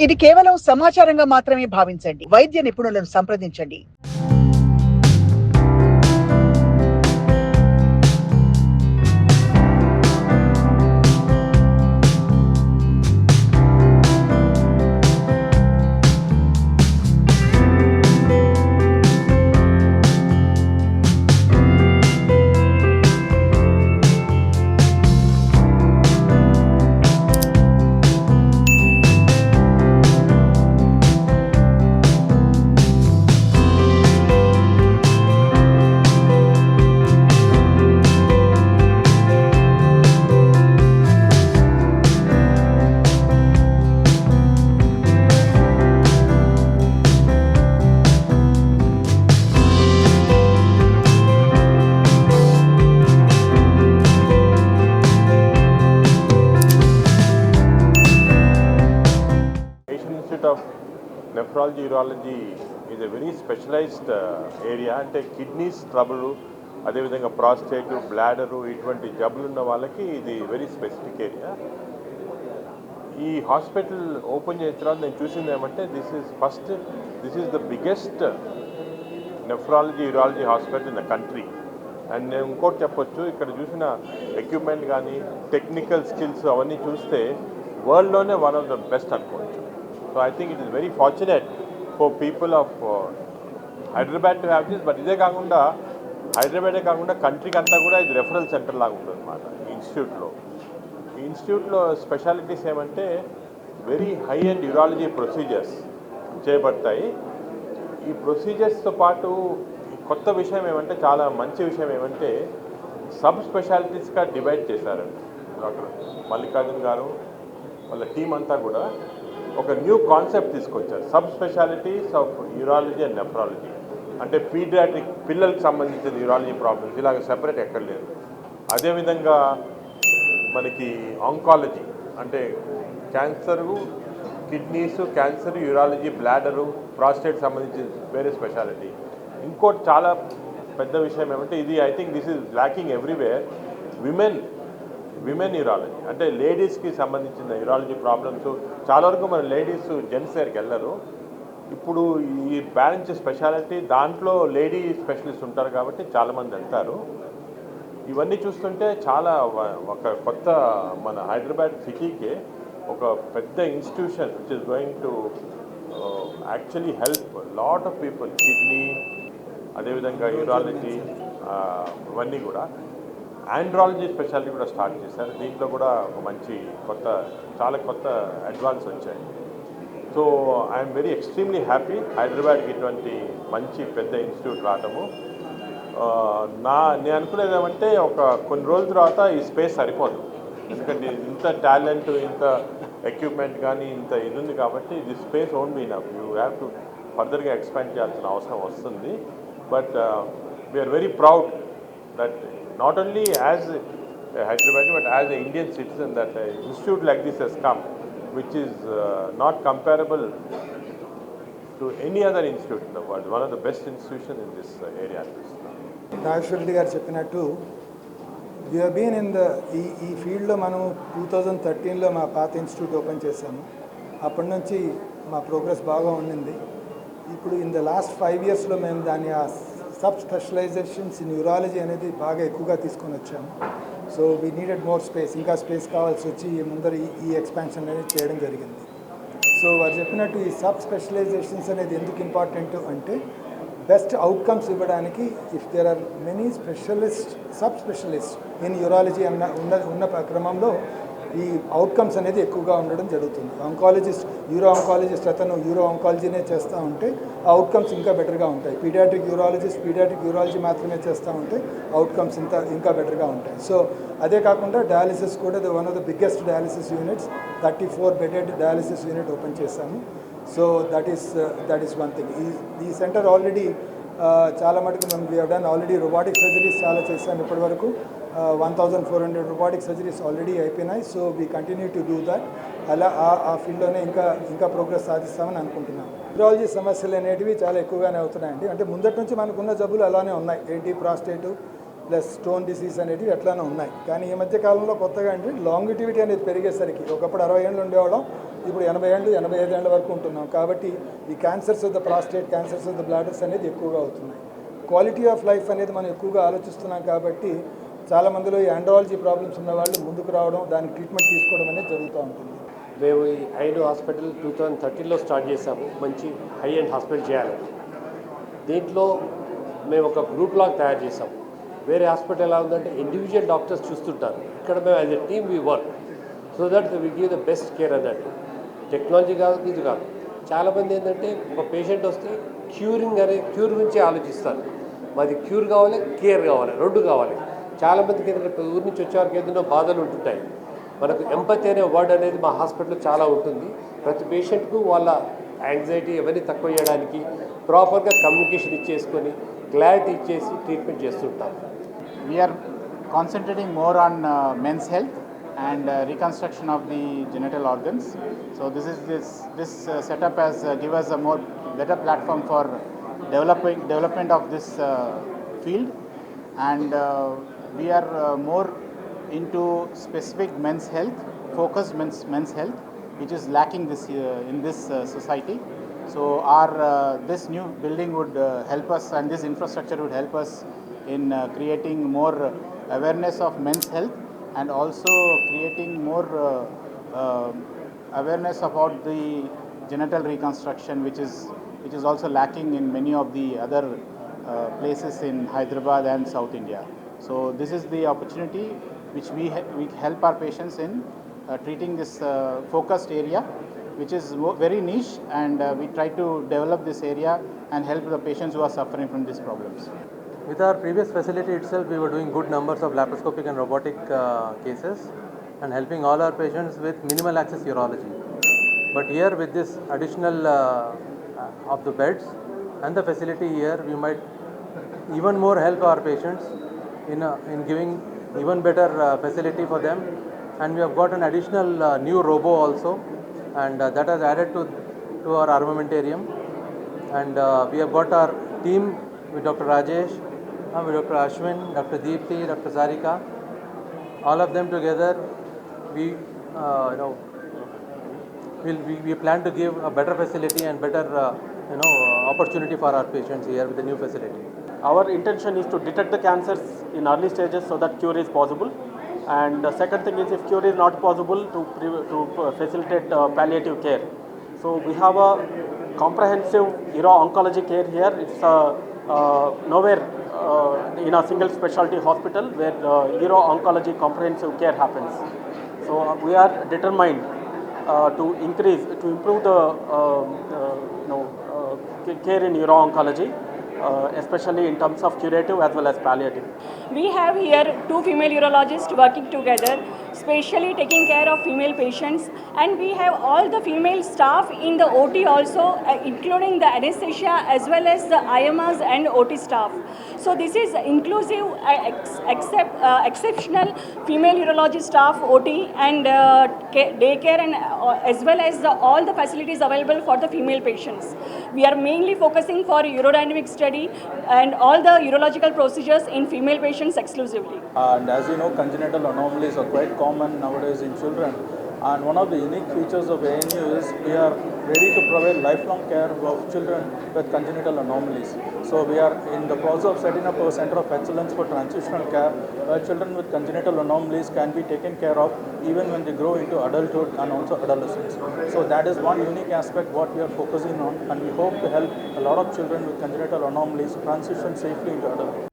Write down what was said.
ఇది కేవలం సమాచారంగా మాత్రమే భావించండి. వైద్య నిపుణులను సంప్రదించండి. Of nephrology urology is a very specialized area. అంటే కిడ్నీస్ ట్రబుల్, అదేవిధంగా ప్రాస్టేట్, బ్లాడరు ఇటువంటి జబ్బులు ఉన్న వాళ్ళకి ఇది వెరీ స్పెసిఫిక్ ఏరియా. ఈ హాస్పిటల్ ఓపెన్ చేసిన తర్వాత నేను చూసింది ఏమంటే this is the biggest nephrology urology hospital in the country. And నేను ఇంకోటి చెప్పొచ్చు, ఇక్కడ చూసిన ఎక్విప్మెంట్ కానీ టెక్నికల్ స్కిల్స్ అవన్నీ చూస్తే వరల్డ్లోనే వన్ ఆఫ్ ద బెస్ట్ అనుకోవచ్చు. So I think it is very fortunate for people of Hyderabad to have this. But ఇదే కాకుండా హైదరాబాదే కాకుండా కంట్రీకి అంతా కూడా ఇది రెఫరల్ సెంటర్ లాగా ఉంటుంది అన్నమాట ఇన్స్టిట్యూట్లో. ఈ ఇన్స్టిట్యూట్లో స్పెషాలిటీస్ ఏమంటే very high and urology procedures చేయబడతాయి. ఈ ప్రొసీజర్స్తో పాటు కొత్త విషయం ఏమంటే, చాలా మంచి విషయం ఏమంటే సబ్ స్పెషాలిటీస్గా డివైడ్ చేశారు డాక్టర్ మల్లికార్జున్ గారు వాళ్ళ టీం అంతా కూడా. ఒక న్యూ కాన్సెప్ట్ తీసుకొచ్చారు, sub specialities of urology and nephrology. అంటే పీడియాట్రిక్ పిల్లలకు సంబంధించిన యూరాలజీ ప్రాబ్లమ్స్ ఇలాగ సెపరేట్ ఎక్కడ లేదు. అదేవిధంగా మనకి ఆంకాలజీ అంటే cancer, kidneys, cancer, urology, bladder, prostate సంబంధించిన వేరే స్పెషాలిటీ. ఇంకోటి చాలా పెద్ద విషయం ఏమంటే ఇది I think this is lacking everywhere, women urology. అంటే లేడీస్కి సంబంధించిన యూరాలజీ ప్రాబ్లమ్స్ చాలా వరకు మన లేడీస్ జెంట్స్ దగ్గరికి వెళ్ళరు. ఇప్పుడు ఈ బ్యాలెన్స్ స్పెషాలిటీ దాంట్లో లేడీ స్పెషలిస్ట్ ఉంటారు కాబట్టి చాలామంది వెళ్తారు. ఇవన్నీ చూస్తుంటే చాలా ఒక కొత్త మన హైదరాబాద్ సిటీకే ఒక పెద్ద institution which is going to actually help lot of people. Kidney, అదేవిధంగా యూరాలజీ ఇవన్నీ కూడా. ఆండ్రాలజీ స్పెషాలిటీ కూడా స్టార్ట్ చేశారు. దీంట్లో కూడా ఒక మంచి చాలా కొత్త అడ్వాన్స్ వచ్చాయి. So I'm very extremely happy హైదరాబాద్కి ఇటువంటి మంచి పెద్ద ఇన్స్టిట్యూట్ రావటము. నేను అనుకునేది ఏమంటే కొన్ని రోజుల తర్వాత ఈ స్పేస్ సరిపోదు, ఎందుకంటే ఇంత టాలెంట్, ఇంత ఎక్విప్మెంట్ కానీ ఇంత ఇది ఉంది కాబట్టి the space won't be enough. You have to ఫర్దర్గా ఎక్స్పాండ్ చేయాల్సిన అవసరం వస్తుంది. But we are very proud that not only as a Hyderabadi but as an Indian citizen that an institute like this has come, which is not comparable to any other institute in the world. One of the best institutions in this area. Nageswara Reddy గారు చెప్పినట్టు we have been in the ఈ ఫీల్డ్లో మనం 2013లో మా పాత institute open చేశాము. అప్పటి నుంచి మా ప్రోగ్రెస్ బాగా ఉండింది. ఇప్పుడు ఇన్ ద లాస్ట్ 5 yearsలో మేము దాన్ని సబ్ స్పెషలైజేషన్స్ ఇన్ యూరాలజీ అనేది బాగా ఎక్కువగా తీసుకొని వచ్చాము. So we needed more space, ఇంకా స్పేస్ కావాల్సి వచ్చి ముందర ఈ ఎక్స్పాన్షన్ అనేది చేయడం జరిగింది. సో వారు చెప్పినట్టు ఈ సబ్ స్పెషలైజేషన్స్ అనేది ఎందుకు ఇంపార్టెంట్ అంటే బెస్ట్ అవుట్కమ్స్ ఇవ్వడానికి if there are many sub specialist in urology ఉన్న క్రమంలో ఈ అవుట్కమ్స్ అనేది ఎక్కువగా ఉండడం జరుగుతుంది. యూరో ఆంకాలజిస్ట్ అతను యూరో ఆంకాలజీనే చేస్తూ ఉంటే అవుట్కమ్స్ ఇంకా బెటర్గా ఉంటాయి. పీడియాట్రిక్ యూరాలజీ మాత్రమే చేస్తూ ఉంటే అవుట్కమ్స్ ఇంకా బెటర్గా ఉంటాయి. సో అదే కాకుండా డయాలిసిస్ కూడా one of the biggest dialysis units 34 bedded dialysis unit open చేశాము. So that is one thing. ఈ సెంటర్ ఆల్రెడీ చాలా మటుకు మేము we have done already robotic surgeries చాలా చేశాము ఇప్పటి వరకు. 1400 రోబోటిక్ సర్జరీస్ ఆల్రెడీ అయిపోయినాయి. So we continue to do that. అలా ఆ ఫీల్డ్లోనే ఇంకా ప్రోగ్రెస్ సాధిస్తామని అనుకుంటున్నాం. యూరాలజీ సమస్యలు అనేటివి చాలా ఎక్కువగానే అవుతున్నాయండి. అంటే ముందటి నుంచి మనకున్న జబ్బులు అలానే ఉన్నాయి. ఏంటి ప్రాస్టేటు, ప్లస్ స్టోన్ డిసీజ్ అనేవి ఎట్లానే ఉన్నాయి. కానీ ఈ మధ్య కాలంలో కొత్తగా అండి లాంగిటివిటీ అనేది పెరిగేసరికి ఒకప్పుడు 60 ఏళ్ళు ఉండేవాళ్ళం, ఇప్పుడు 80 ఏళ్ళు 85 ఏళ్ళ వరకు ఉంటున్నాం. కాబట్టి ఈ cancers of the prostate, cancers of the bladders అనేది ఎక్కువగా అవుతున్నాయి. క్వాలిటీ ఆఫ్ లైఫ్ అనేది మనం ఎక్కువగా ఆలోచిస్తున్నాం. కాబట్టి చాలామందిలో ఈ ఆండ్రాలజీ ప్రాబ్లమ్స్ ఉన్న వాళ్ళు ముందుకు రావడం, దానికి ట్రీట్మెంట్ తీసుకోవడం అనేది జరుగుతూ ఉంటుంది. మేము ఈ ఐడు హాస్పిటల్ 2013లో స్టార్ట్ చేసాము. మంచి హై అండ్ హాస్పిటల్ చేయాలి. దీంట్లో మేము ఒక గ్రూప్ లాగా తయారు చేసాము. వేరే హాస్పిటల్ ఎలా ఉందంటే ఇండివిజువల్ డాక్టర్స్ చూస్తుంటారు. ఇక్కడ మేము as a team we work so that we give the best care అన్నట్టు. టెక్నాలజీ కాదు, ఇది కాదు. చాలామంది ఏంటంటే ఒక పేషెంట్ వస్తే క్యూర్ గురించి ఆలోచిస్తారు. మాది క్యూర్ కావాలి, కేర్ కావాలి, రెండు కావాలి. చాలామందికి ఏంటంటే ఊరి నుంచి వచ్చేవారికి ఏదైనా బాధలు ఉంటుంటాయి. మనకు ఎంపతి అనే వర్డ్ అనేది మా హాస్పిటల్లో చాలా ఉంటుంది. ప్రతి పేషెంట్కు వాళ్ళ యాంగ్జైటీ ఎవరిని తక్కువ చేయడానికి ప్రాపర్గా కమ్యూనికేషన్ ఇచ్చేసుకొని క్లారిటీ ఇచ్చేసి ట్రీట్మెంట్ చేస్తుంటాం. We are concentrating more on men's health and reconstruction of the genital organs. So this setup has give us a more better platform for development of this field, and we are more into specific men's health, focused men's health, which is lacking this in this society. So our this new building would help us, and this infrastructure would help us in creating more awareness of men's health, and also creating more awareness about the genital reconstruction, which is also lacking in many of the other places in Hyderabad and South India. So this is the opportunity which we help our patients in treating this focused area, which is very niche, and we try to develop this area and help the patients who are suffering from these problems. With our previous facility itself, we were doing good numbers of laparoscopic and robotic cases and helping all our patients with minimal access urology. But here with this additional of the beds and the facility here, we might even more help our patients in giving even better facility for them. And we have got an additional new robo also, and that has added to our armamentarium. And we have got our team with Dr. Rajesh, with Dr. Ashwin, Dr. Deepthi, Dr. Sarika, all of them together. We we plan to give a better facility and better opportunity for our patients here with the new facility. Our intention is to detect the cancers in early stages so that cure is possible. And the second thing is, if cure is not possible, to facilitate palliative care. So we have a comprehensive uro-oncology care here. It's nowhere in a single specialty hospital where uro-oncology comprehensive care happens. So we are determined to improve the care in uro-oncology, especially in terms of curative as well as palliative. We have here two female urologists working together, specially taking care of female patients, and we have all the female staff in the OT also, including the anesthesia as well as the IMRs and OT staff. So this is inclusive, exceptional female urology staff, OT and daycare, and as well as all the facilities available for the female patients. We are mainly focusing for urodynamic study and all the urological procedures in female patients exclusively. And as you know, congenital anomalies are quite common nowadays in children. And one of the unique features of ANU is we are ready to provide lifelong care of children with congenital anomalies. So we are in the process of setting up a center of excellence for transitional care, where children with congenital anomalies can be taken care of even when they grow into adulthood and also adolescence. So that is one unique aspect what we are focusing on, and we hope to help a lot of children with congenital anomalies transition safely into adulthood.